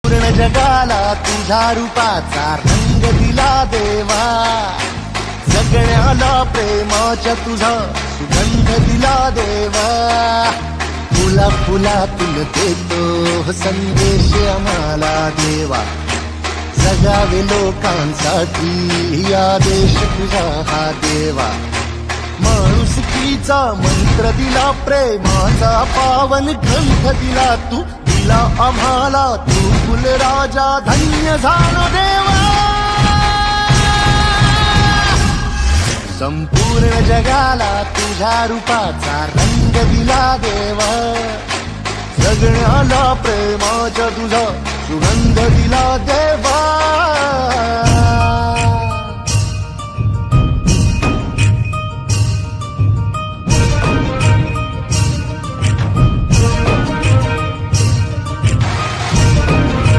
संपूर्ण जगाला तुझ्या रूपाचा रंग दिला देवा, जगण्याला प्रेमाच्या तुझा सुगंध दिला देवा. फुला फुलातून देतो संदेश आम्हाला देवा, जगावे लोकांसाठी या देश तुझा हा देवा. माणुसकीचा मंत्र दिला, प्रेमाचा पावन ग्रंथ दिला तू, दिला आम्हाला तू कुलराजा, धन्य झालो देवा. संपूर्ण जगाला तुझ्या रूपाचा रंग दिला देवा, जगण्याला प्रेमाच्या तुझा सुगंध दिला देवा.